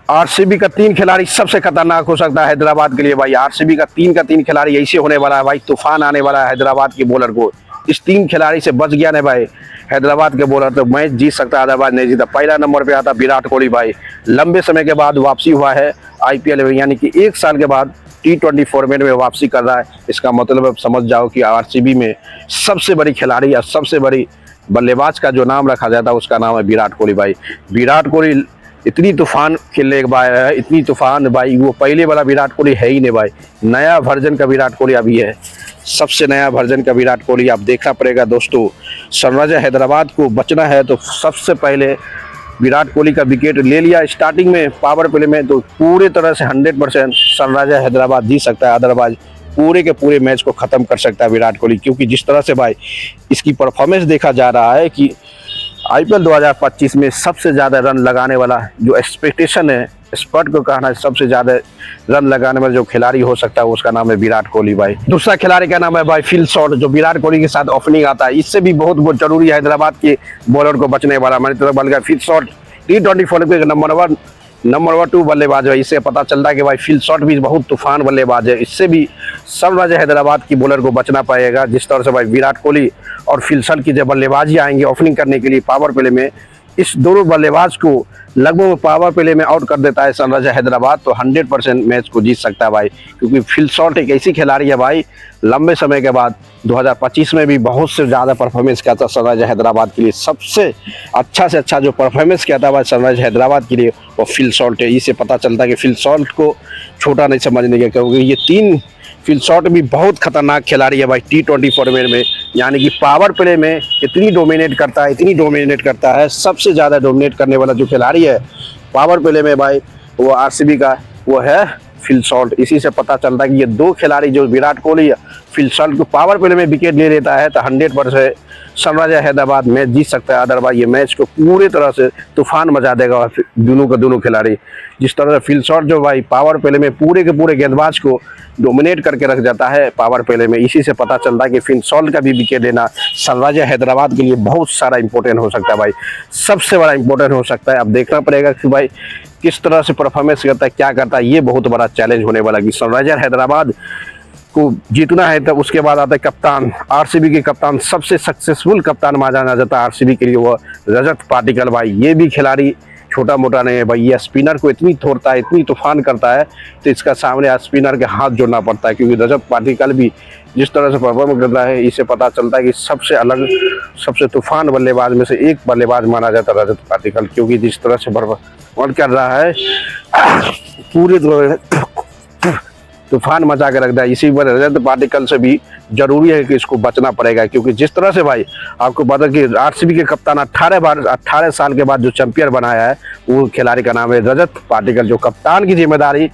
RCB का 3 खिलाड़ी सबसे खतरनाक हो सकता है हैदराबाद के लिए भाई। आरसीबी का 3 खिलाड़ी ऐसे होने वाला है भाई, तूफान आने वाला है हैदराबाद के बॉलर को। इस 3 खिलाड़ी से बच गया ना भाई हैदराबाद के बॉलर तो मैच जीत सकता है, हैदराबाद नहीं जीता। पहला नंबर पे आता विराट कोहली भाई, लंबे समय के बाद वापसी हुआ है आईपीएल में, यानी कि 1 साल के बाद T20 फॉर्मेट में वापसी कर रहा है। इसका मतलब अब समझ जाओ कि आरसीबी में सबसे बड़ी खिलाड़ी या सबसे बड़ी बल्लेबाज का जो नाम रखा जाता है उसका नाम है विराट कोहली भाई। विराट कोहली इतनी तूफान खेलने के बाद है, इतनी तूफान भाई, वो पहले वाला विराट कोहली है ही नहीं भाई, नया वर्जन का विराट कोहली अभी है, सबसे नया वर्जन का विराट कोहली। आप देखना पड़ेगा दोस्तों, सनराइजर हैदराबाद को बचना है तो सबसे पहले विराट कोहली का विकेट ले लिया स्टार्टिंग में पावर प्ले में तो पूरे तरह से 100% सनराइजर हैदराबाद जीत सकता है, अदरवाइज पूरे के पूरे मैच को खत्म कर सकता है विराट कोहली। क्योंकि जिस तरह से भाई इसकी परफॉर्मेंस देखा जा रहा है कि आईपीएल 2025 में सबसे ज़्यादा रन लगाने वाला जो एक्सपेक्टेशन है, एक्सपर्ट को कहना है सबसे ज़्यादा रन लगाने वाला जो खिलाड़ी हो सकता है उसका नाम है विराट कोहली भाई। दूसरा खिलाड़ी का नाम है भाई फिल शॉर्ट, जो विराट कोहली के साथ ओपनिंग आता है। इससे भी बहुत जरूरी है हैदराबाद के बॉलर को बचने वाला। मैंने तो बोल गया फिल शॉर्ट T20 फॉर्मेट के नंबर 2 बल्लेबाज है। इससे पता चलता है कि भाई फिल शॉर्ट भी बहुत तूफान बल्लेबाज है। इससे भी सनराइजर हैदराबाद की बॉलर को बचना पड़ेगा। जिस तरह से भाई विराट कोहली और फिल शॉर्ट की जब बल्लेबाजी आएंगे ओपनिंग करने के लिए पावर प्ले में, इस दोनों बल्लेबाज को लगभग पावर प्ले में आउट कर देता है सनराइजर हैदराबाद तो 100% मैच को जीत सकता है भाई। क्योंकि फिल शॉर्ट एक ऐसी खिलाड़ी है भाई, लंबे समय के बाद 2025 में भी बहुत से ज़्यादा परफॉर्मेंस किया था सनराइजर हैदराबाद के लिए। सबसे अच्छा से अच्छा जो परफॉर्मेंस किया था भाई सनराइजर हैदराबाद के लिए वो फिल शॉर्ट है। इससे पता चलता है कि फिल शॉर्ट को छोटा नहीं समझने के, क्योंकि ये 3 फिल शॉर्ट भी बहुत खतरनाक खिलाड़ी है भाई T20 फॉर्मेट में। यानी कि पावर प्ले में इतनी डोमिनेट करता है, सबसे ज़्यादा डोमिनेट करने वाला जो खिलाड़ी है पावर प्ले में भाई वो आरसीबी का वो है फिल शॉर्ट। इसी से पता चलता है कि ये 2 खिलाड़ी जो विराट कोहली या फिल शॉर्ट को पावर प्ले में विकेट ले लेता है तो 100% सनराइजर हैदराबाद मैच जीत सकता है। अदरवाइज ये मैच को पूरी तरह से तूफान मचा देगा दोनों खिलाड़ी। जिस तरह से फिल शॉर्ट जो भाई पावर प्ले में पूरे के पूरे गेंदबाज को डोमिनेट करके रख जाता है पावर प्ले में, इसी से पता चलता है कि फिल शॉर्ट का भी विकेट लेना सनराइजर हैदराबाद के लिए बहुत सारा इंपॉर्टेंट हो सकता है भाई, सबसे बड़ा इंपॉर्टेंट हो सकता है। अब देखना पड़ेगा कि भाई किस तरह से परफॉर्मेंस करता है, क्या करता है। ये बहुत बड़ा चैलेंज होने वाला कि सनराइजर हैदराबाद को जीतना है। तब उसके बाद आता है कप्तान, आरसीबी के कप्तान, सबसे सक्सेसफुल कप्तान माना जाता है आरसीबी के लिए वो रजत पाटिकल भाई। ये भी खिलाड़ी छोटा मोटा नहीं है भाई, ये स्पिनर को इतनी तोड़ता है, इतनी तूफान करता है तो इसका सामने स्पिनर के हाथ जोड़ना पड़ता है। क्योंकि रजत पाटिकल भी जिस तरह से परफॉर्म कर रहा है इससे पता चलता है कि सबसे अलग सबसे तूफान बल्लेबाज में से एक बल्लेबाज माना जाता है रजत पाटिकल। क्योंकि जिस तरह से परफॉर्म कर रहा है पूरे तूफान मचा के रख दिया। इसी पर रजत पाटिकल से भी जरूरी है कि इसको बचना पड़ेगा। क्योंकि जिस तरह से भाई आपको पता कि आरसीबी के कप्तान 18 साल के बाद जो चैंपियन बनाया है वो खिलाड़ी का नाम है रजत पाटिकल। जो कप्तान की जिम्मेदारी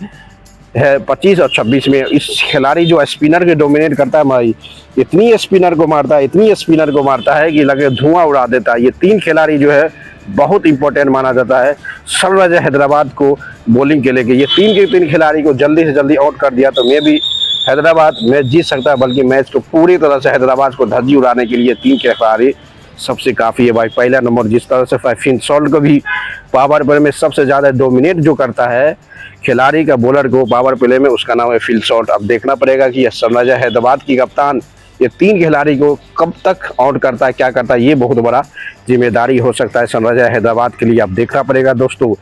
है 25 और 26 में, इस खिलाड़ी जो स्पिनर के डोमिनेट करता है भाई, इतनी स्पिनर को मारता है कि लगे धुआं उड़ा देता है। ये 3 खिलाड़ी जो है बहुत इंपॉर्टेंट माना जाता है सनराइजर हैदराबाद को बॉलिंग के लेके। ये 3 खिलाड़ी को जल्दी से जल्दी आउट कर दिया तो मैं भी हैदराबाद मैच जीत सकता है, बल्कि मैच को पूरी तरह से हैदराबाद को धज्जी उड़ाने के लिए 3 खिलाड़ी सबसे काफ़ी है भाई। पहला नंबर जिस तरह से फिल शॉर्ट को भी पावर प्ले में सबसे ज़्यादा डोमिनेट जो करता है खिलाड़ी का बॉलर को पावर प्ले में, उसका नाम है फिल शॉर्ट। अब देखना पड़ेगा कि सनराइजर हैदराबाद की कप्तान ये 3 खिलाड़ी को कब तक आउट करता है, क्या करता है। ये बहुत बड़ा जिम्मेदारी हो सकता है सनराइजर हैदराबाद के लिए। अब देखना पड़ेगा दोस्तों,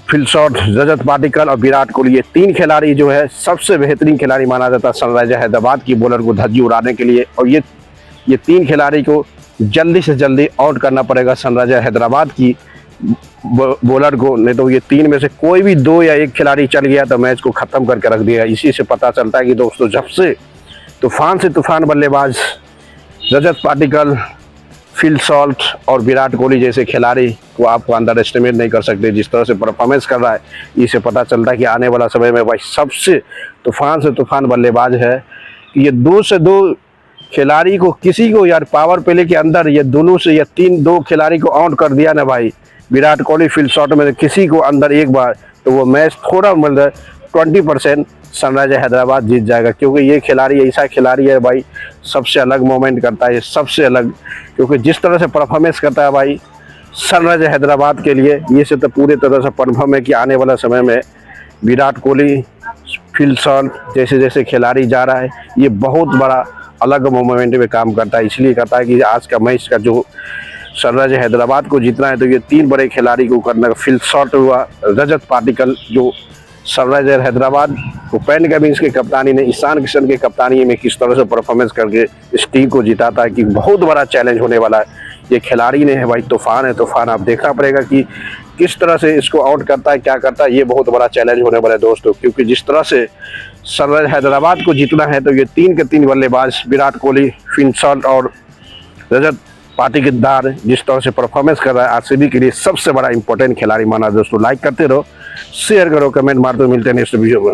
फिल शॉर्ट, रजत पाटिकल और विराट कोहली ये 3 खिलाड़ी जो है सबसे बेहतरीन खिलाड़ी माना जाता है सनराइजर हैदराबाद की बॉलर को धज्जी उड़ाने के लिए। और ये 3 खिलाड़ी को जल्दी से जल्दी आउट करना पड़ेगा सनराइजर हैदराबाद की बॉलर को, नहीं तो ये 3 में से कोई भी 2 या 1 खिलाड़ी चल गया तो मैच को ख़त्म करके रख दिया। इसी से पता चलता है कि दोस्तों जब से तूफान बल्लेबाज रजत पाटिकल, फिल शॉर्ट और विराट कोहली जैसे खिलाड़ी को आपको अंडर एस्टिमेट नहीं कर सकते। जिस तरह से परफॉर्मेंस कर रहा है इससे पता चलता है कि आने वाला समय में भाई सबसे तूफान बल्लेबाज है। ये 2 से 2 खिलाड़ी को किसी को यार पावर प्ले के अंदर ये दोनों से या 2 खिलाड़ी को आउट कर दिया ना भाई, विराट कोहली फिल शॉर्ट में किसी को अंदर एक बार, तो वो मैच थोड़ा मतलब 20% सनराइजर हैदराबाद जीत जाएगा। क्योंकि ये खिलाड़ी ऐसा खिलाड़ी है भाई, सबसे अलग मोमेंट करता है, सबसे अलग। क्योंकि जिस तरह से परफॉर्मेंस करता है भाई सनराइज हैदराबाद के लिए ये से तो पूरे तरह से कन्फर्म है कि आने वाला समय में विराट कोहली, फिल शॉर्ट जैसे जैसे खिलाड़ी जा रहा है, ये बहुत बड़ा अलग मोमेंट में काम करता है। इसलिए करता है कि आज का मैच का जो सनराइज हैदराबाद को जीतना है तो ये 3 बड़े खिलाड़ी को करना, फिल शॉर्ट हुआ, रजत पाटिकल जो सनराइजर हैदराबाद को पैन कमिंस की कप्तानी ने ईशान किशन की कप्तानी में किस तरह से परफॉर्मेंस करके इस टीम को जिताता है कि बहुत बड़ा चैलेंज होने वाला है। ये खिलाड़ी ने है भाई, तूफान है, तूफान। आप देखना पड़ेगा कि किस तरह से इसको आउट करता है, क्या करता है। ये बहुत बड़ा चैलेंज होने वाला है दोस्तों, क्योंकि जिस तरह से सनराइज हैदराबाद को जीतना है तो ये 3 के 3 बल्लेबाज विराट कोहली, फिन शॉर्ट और रजत पाटीदार जिस तरह से परफॉर्मेंस कर रहा है आरसीबी के लिए सबसे बड़ा इंपॉर्टेंट खिलाड़ी माना। दोस्तों लाइक करते रहो, शेयर करो, कमेंट मारते, मिलते हैं नेक्स्ट वीडियो में।